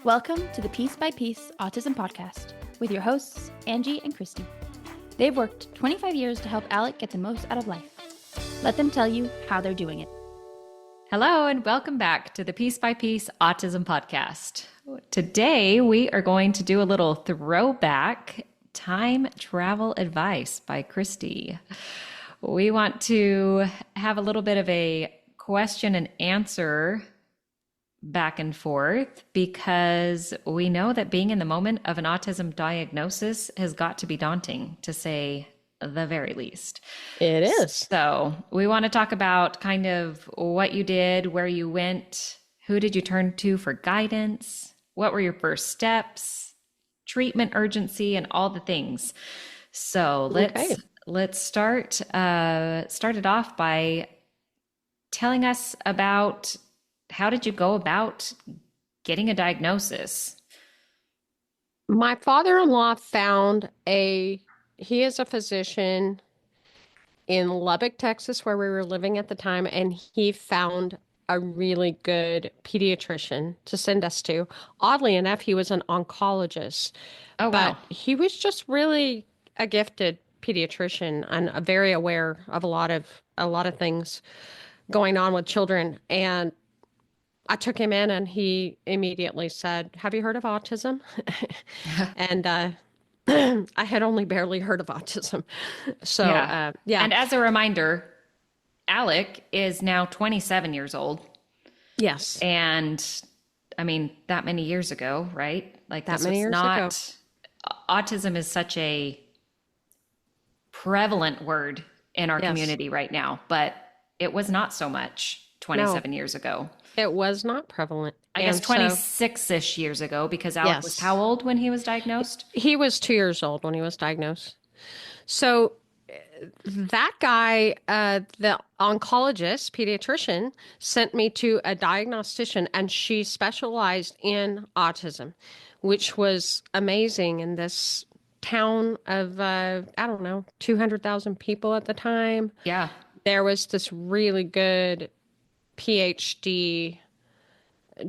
Welcome to the Piece by Piece Autism Podcast with your hosts, Angie and Christi. They've worked 25 years to help Alec get the most out of life. Let them tell you how they're doing it. Hello, and welcome back to the Piece by Piece Autism Podcast. Today, we are going to do a little throwback time travel advice by Christi. We want to have a little bit of a question and answer back and forth because we know that being in the moment of an autism diagnosis has got to be daunting, to say the very least. It is. So we want to talk about kind of what you did, where you went, who did you turn to for guidance, what were your first steps, treatment urgency, and all the things. So let's start it off by telling us about how did you go about getting a diagnosis? My father-in-law he is a physician in Lubbock, Texas, where we were living at the time, and he found a really good pediatrician to send us to. Oddly enough, he was an oncologist. Oh, wow. But he was just really a gifted pediatrician and very aware of a lot of things going on with children. And I took him in and he immediately said, "Have you heard of autism?" And I had only barely heard of autism. So, yeah. And as a reminder, Alec is now 27 years old. Yes. And I mean, that many years ago, right? Like that many years ago. Autism is such a prevalent word in our community right now, but it was not so much 27 years ago. It was not prevalent. I guess 26-ish years ago, because Alec was how old when he was diagnosed? He was 2 years old when he was diagnosed. So that guy, the oncologist, pediatrician, sent me to a diagnostician, and she specialized in autism, which was amazing in this town of, 200,000 people at the time. Yeah. There was this really good PhD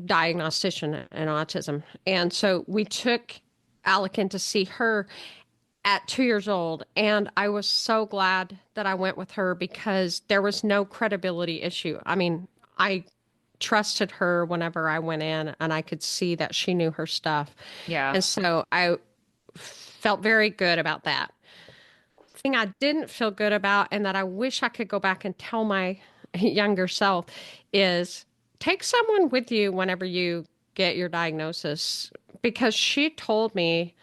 diagnostician in autism. And so we took Alec in to see her at 2 years old. And I was so glad that I went with her because there was no credibility issue. I mean, I trusted her whenever I went in and I could see that she knew her stuff. Yeah. And so I felt very good about that. The thing I didn't feel good about, and that I wish I could go back and tell my younger self, is take someone with you whenever you get your diagnosis, because she told me,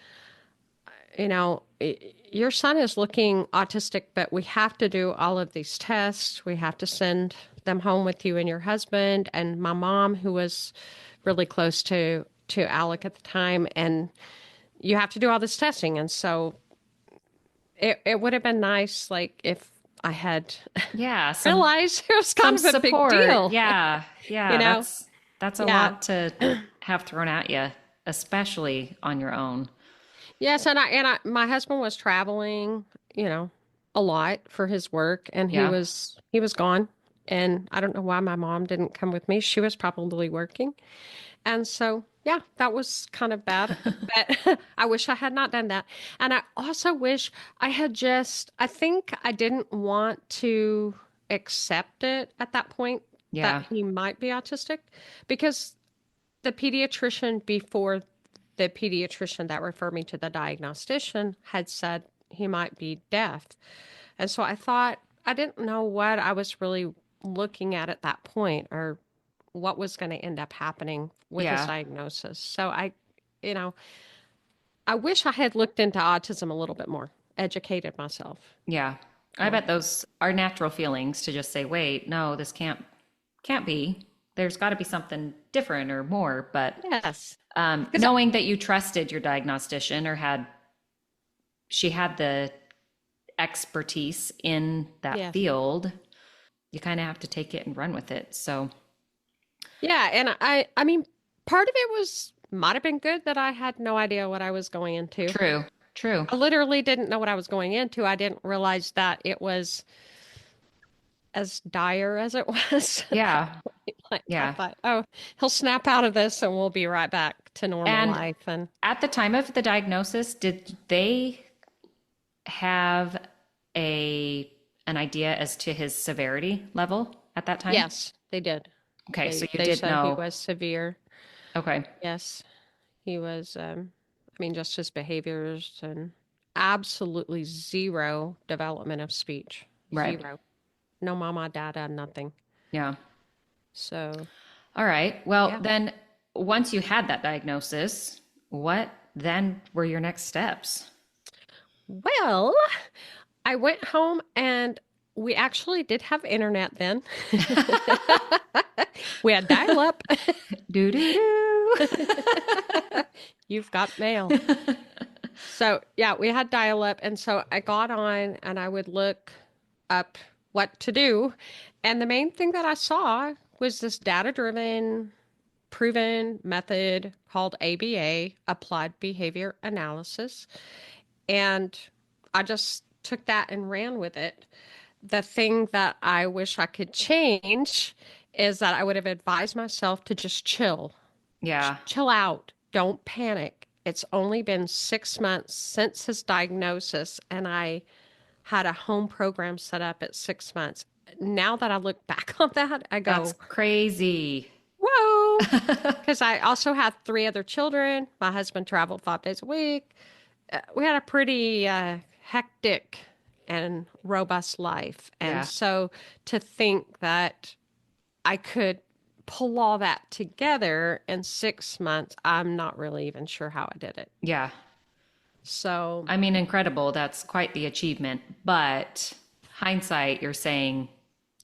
your son is looking autistic, but we have to do all of these tests. We have to send them home with you and your husband and my mom, who was really close to Alec at the time, and you have to do all this testing. And so it would have been nice, like, if I had realized it was kind of a big deal. Yeah. That's a lot to have thrown at you, especially on your own. Yes, and my husband was traveling, a lot for his work, and he was gone, and I don't know why my mom didn't come with me. She was probably working, and so that was kind of bad. But I wish I had not done that, and I also wish I had I think I didn't want to accept it at that point that he might be autistic, because the pediatrician before the pediatrician that referred me to the diagnostician had said he might be deaf. And so I thought, I didn't know what I was really looking at that point, or what was going to end up happening with his diagnosis. So I wish I had looked into autism a little bit more, educated myself. Yeah. I bet those are natural feelings to just say, wait, no, this can't be. There's got to be something different or more. But knowing that you trusted your diagnostician, or she had the expertise in that field, you kind of have to take it and run with it. So, yeah. And I mean, part of it might have been good that I had no idea what I was going into. True. I literally didn't know what I was going into. I didn't realize that it was as dire as it was. Yeah. I thought, he'll snap out of this and we'll be right back to normal And life. And at the time of the diagnosis, did they have an idea as to his severity level at that time? yes, they did. Okay, so you They did said he know. was severe. Okay. Yes, he was. I mean, just his behaviors and absolutely zero development of speech. Right. Zero. No mama, dada, nothing. Yeah. So, All right. Well, yeah. then once you had that diagnosis, what then were your next steps? Well, I went home and we actually did have internet then. We had dial up. Do do do. You've got mail. So, yeah, we had dial up. And so I got on and I would look up what to do. And the main thing that I saw was this data-driven, proven method called ABA, Applied Behavior Analysis. And I just took that and ran with it. The thing that I wish I could change is that I would have advised myself to just chill. Yeah. Chill out. Don't panic. It's only been 6 months since his diagnosis, and I had a home program set up at 6 months. Now that I look back on that, I go, That's crazy. whoa. Because I also had 3 other children. My husband traveled 5 days a week. We had a pretty hectic and robust life. And Yeah. so to think that I could pull all that together in 6 months, I'm not really even sure how I did it. Yeah. So, I mean, incredible. That's quite the achievement. But hindsight, you're saying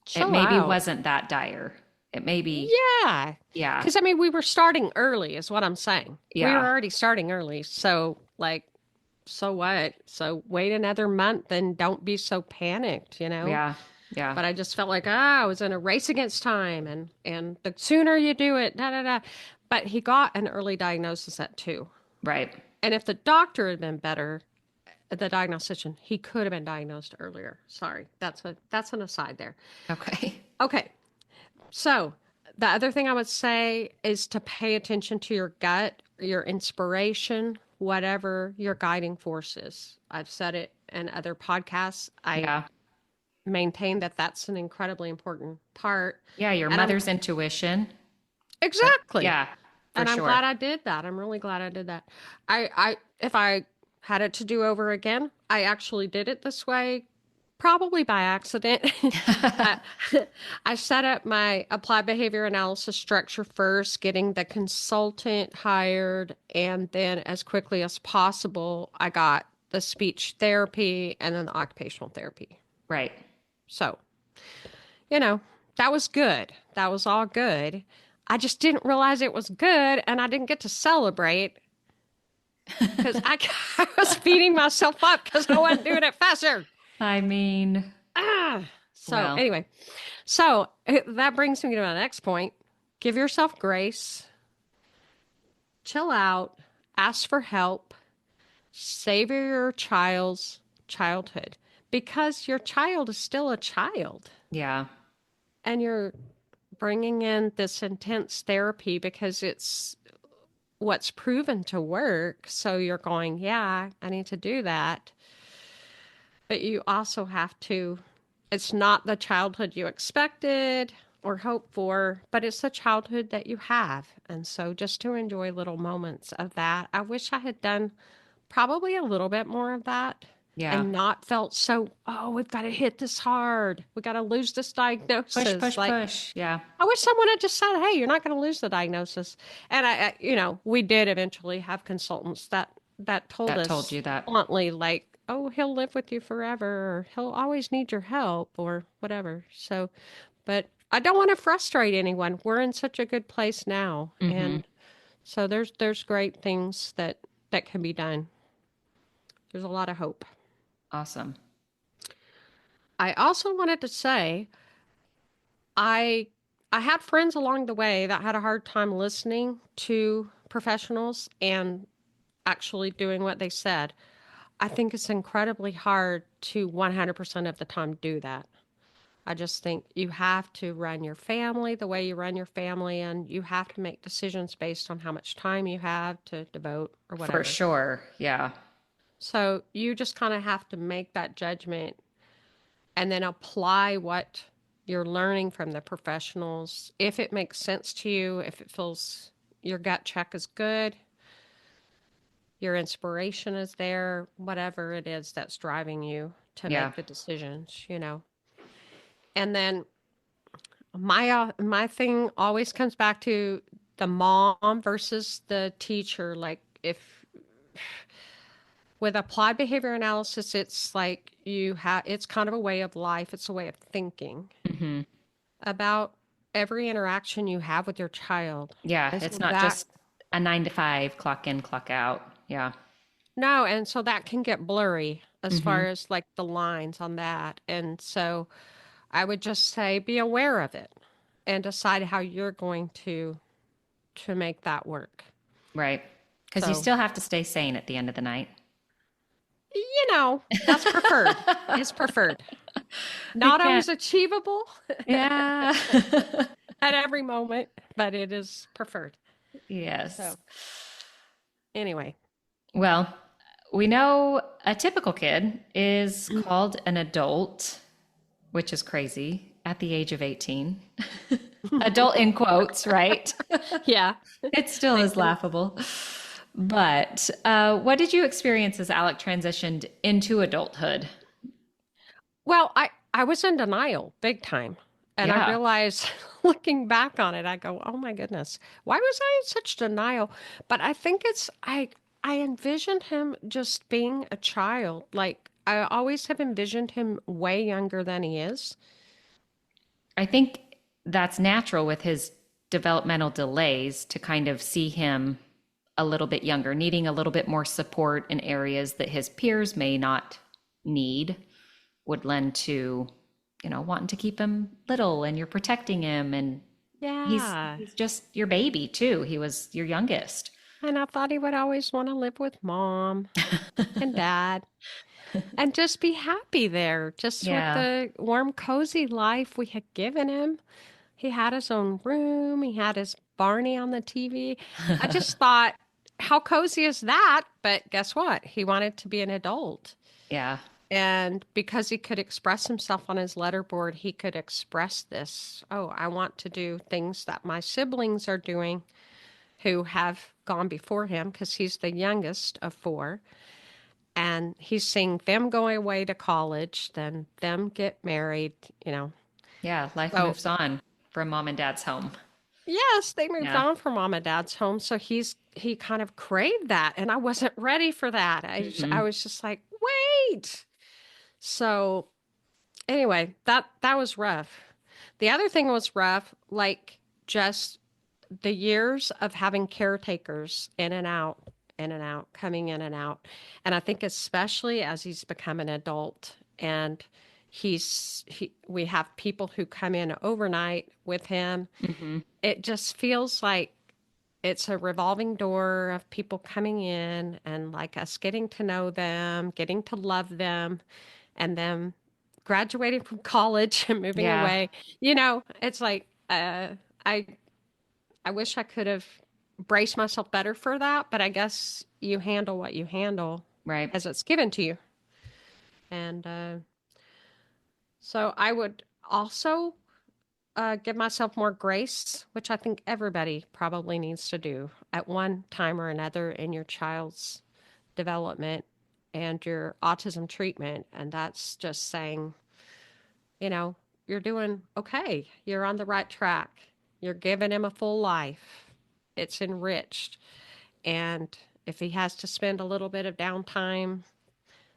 it chill maybe out. wasn't that dire. It maybe, Yeah. yeah. Because, I mean, we were starting early, is what I'm saying. We Yeah. were already starting early. So, like, so what? So wait another month and don't be so panicked, you know? Yeah. Yeah. But I just felt like, I was in a race against time and the sooner you do it, da da da. But he got an early diagnosis at 2. Right. And if the doctor had been better, the diagnostician, he could have been diagnosed earlier. Sorry. That's an aside there. Okay. Okay. So the other thing I would say is to pay attention to your gut, your inspiration, whatever your guiding force is. I've said it in other podcasts. I Yeah. maintain that that's an incredibly important part. Yeah. Your And mother's intuition. exactly. Yeah. For And I'm sure. glad I did that. I'm really glad I did that. If I had it to do over again, I actually did it this way, probably by accident. I set up my applied behavior analysis structure first, getting the consultant hired, and then as quickly as possible, I got the speech therapy and then the occupational therapy. Right. So, that was good. That was all good. I just didn't realize it was good, and I didn't get to celebrate because I was beating myself up because I wasn't doing it faster. I mean, So Well. anyway, that brings me to my next point. Give yourself grace. Chill out. Ask for help. Savor your child's childhood because your child is still a child. yeah. And you're bringing in this intense therapy because it's what's proven to work. So you're going, yeah, I need to do that. But you also have to, it's not the childhood you expected or hoped for, but it's the childhood that you have. And so just to enjoy little moments of that. I wish I had done probably a little bit more of that. Yeah. And not felt so, we've got to hit this hard. We got to lose this diagnosis. Push. Yeah. I wish someone had just said, hey, you're not going to lose the diagnosis. And we did eventually have consultants that told us told you that. bluntly, like, oh, he'll live with you forever, or he'll always need your help, or whatever. So, but I don't want to frustrate anyone. We're in such a good place now. Mm-hmm. And so there's great things that can be done. There's a lot of hope. Awesome. I also wanted to say, I had friends along the way that had a hard time listening to professionals and actually doing what they said. I think it's incredibly hard to 100% of the time do that. I just think you have to run your family the way you run your family, and you have to make decisions based on how much time you have to devote or For whatever. sure. Yeah. So you just kind of have to make that judgment and then apply what you're learning from the professionals. If it makes sense to you, if it feels your gut check is good, your inspiration is there, whatever it is that's driving you to Yeah. make the decisions, you know. And then my thing always comes back to the mom versus the teacher. Like, if with applied behavior analysis, it's like it's kind of a way of life. It's a way of thinking Hmm. about every interaction you have with your child. Yeah. And It's so not that, just a 9 to 5 clock in, clock out. Yeah. no, and so that can get blurry as Hmm. far as like the lines on that. And so I would just say be aware of it and decide how you're going to make that work. Right. Because you So, still have to stay sane at the end of the night. that's preferred. It's preferred. You Not can't. always achievable Yeah. at every moment, but it is preferred. Yes. So, anyway. Well, we know a typical kid is called an adult, which is crazy, at the age of 18. Adult in quotes, right? Yeah. It still is laughable. But what did you experience as Alec transitioned into adulthood? Well, I was in denial big time. And I Yeah, realized looking back on it, I go, oh my goodness, why was I in such denial? But I think I envisioned him just being a child. Like, I always have envisioned him way younger than he is. I think that's natural with his developmental delays to kind of see him a little bit younger, needing a little bit more support in areas that his peers may not need, would lend to, wanting to keep him little and you're protecting him. And he's, Yeah. he's just your baby too. He was your youngest. And I thought he would always want to live with mom and dad and just be happy there, just with Yeah. the warm, cozy life we had given him. He had his own room, he had his Barney on the TV. I just thought, how cozy is that? But guess what? He wanted to be an adult. Yeah. And because he could express himself on his letterboard, he could express this. Oh, I want to do things that my siblings are doing who have gone before him, because he's the youngest of four. And he's seeing them go away to college, then them get married, you know. Yeah. Life So, moves on from mom and dad's home. yes, they moved Yeah. on from mom and dad's home. So he kind of craved that. And I wasn't ready for that. I Hmm. was just like, wait. So anyway, that was rough. The other thing was rough, like just the years of having caretakers in and out, coming in and out. And I think especially as he's become an adult and we have people who come in overnight with him. Hmm. It just feels like it's a revolving door of people coming in and like us getting to know them, getting to love them, and them graduating from college and moving Yeah. away. You know, it's like I I wish I could have braced myself better for that, but I guess you handle what you handle Right. as it's given to you. And so I would also give myself more grace, which I think everybody probably needs to do at one time or another in your child's development and your autism treatment. And that's just saying, you know, you're doing okay. You're on the right track. You're giving him a full life. It's enriched. And if he has to spend a little bit of downtime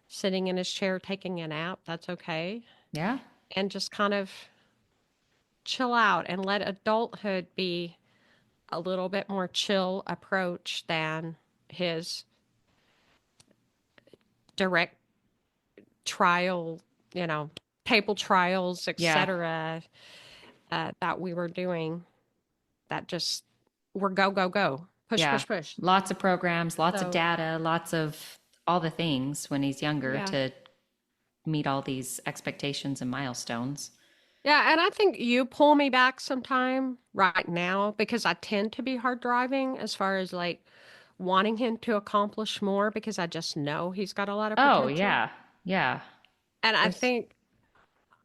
sitting in his chair taking a nap, that's okay. Yeah. And just kind of chill out and let adulthood be a little bit more chill approach than his direct trial, you know, table trials, Yeah. etc., that we were doing that just were go, go, go, push, Yeah. push, push. Lots of programs, lots of So, data, lots of all the things when he's younger yeah. to meet all these expectations and milestones. Yeah, and I think you pull me back sometime right now because I tend to be hard driving as far as like wanting him to accomplish more because I just know he's got a lot of Oh, potential. yeah. Yeah. And I There's, think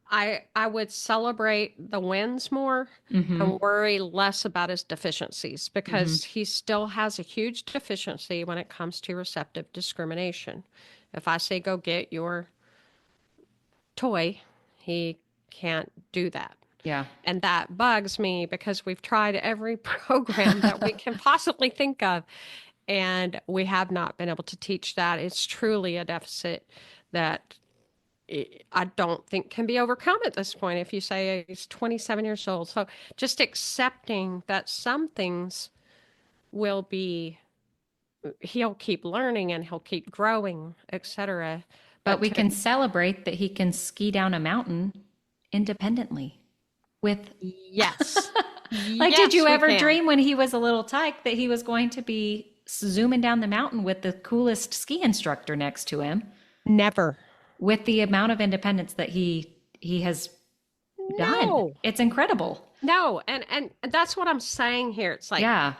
I would celebrate the wins more mm-hmm, and worry less about his deficiencies mm-hmm. because he still has a huge deficiency when it comes to receptive discrimination. If I say go get your toy, he can't do that. Yeah. And that bugs me because we've tried every program that we can possibly think of, and we have not been able to teach that. It's truly a deficit that I don't think can be overcome at this point if you say he's 27 years old. So just accepting that some things will be, he'll keep learning and he'll keep growing, etc. But But we to, can celebrate that he can ski down a mountain independently with yes, like, did yes, you we ever can. dream when he was a little tyke that he was going to be zooming down the mountain with the coolest ski instructor next to him Never. with the amount of independence that he has done? No. It's incredible. No, and that's what I'm saying here. It's like Yeah.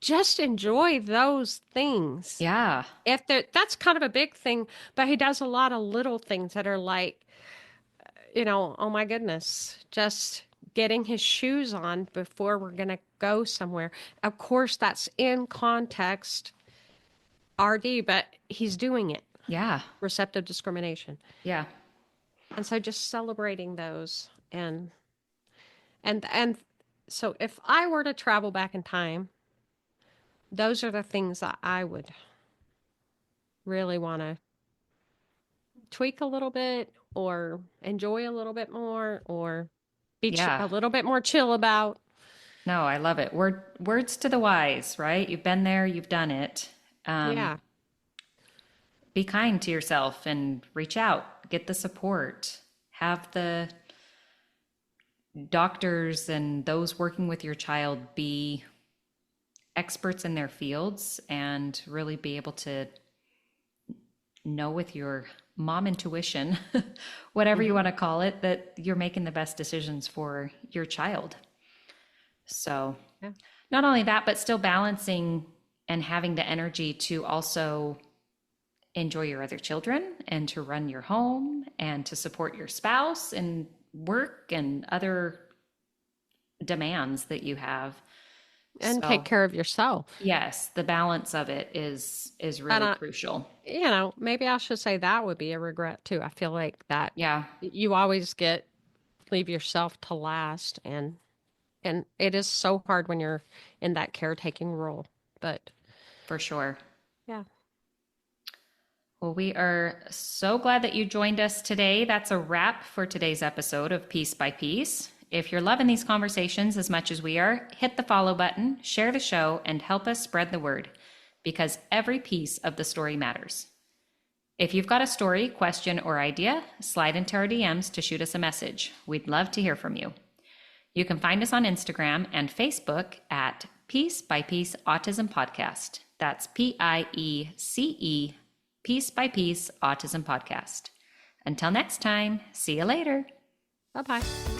just enjoy those things. Yeah. If there, that's kind of a big thing, but he does a lot of little things that are like, oh my goodness, just getting his shoes on before we're going to go somewhere. Of course, that's in context RD, but he's doing it. Yeah. Receptive discrimination. Yeah. And so just celebrating those and so if I were to travel back in time, those are the things that I would really want to tweak a little bit or enjoy a little bit more or be Yeah. a little bit more chill about. No, I love it. Words to the wise, right? You've been there, you've done it. Yeah. Be kind to yourself and reach out, get the support, have the doctors and those working with your child be experts in their fields and really be able to know with your mom intuition, whatever you Hmm. want to call it, that you're making the best decisions for your child. So, Yeah. not only that, but still balancing and having the energy to also enjoy your other children and to run your home and to support your spouse and work and other demands that you have. And take So, care of yourself. yes, the balance of it is And really crucial. maybe I should say that would be a regret too. I feel like that Yeah, you always leave yourself to last and it is so hard when you're in that caretaking role. But for sure. yeah. Well, we are so glad that you joined us today. That's a wrap for today's episode of Piece by Piece. If you're loving these conversations as much as we are, hit the follow button, share the show, and help us spread the word, because every piece of the story matters. If you've got a story, question, or idea, slide into our DMs to shoot us a message. We'd love to hear from you. You can find us on Instagram and Facebook at Piece by Piece Autism Podcast. That's PIECE, Piece by Piece Autism Podcast. Until next time, see you later. Bye-bye.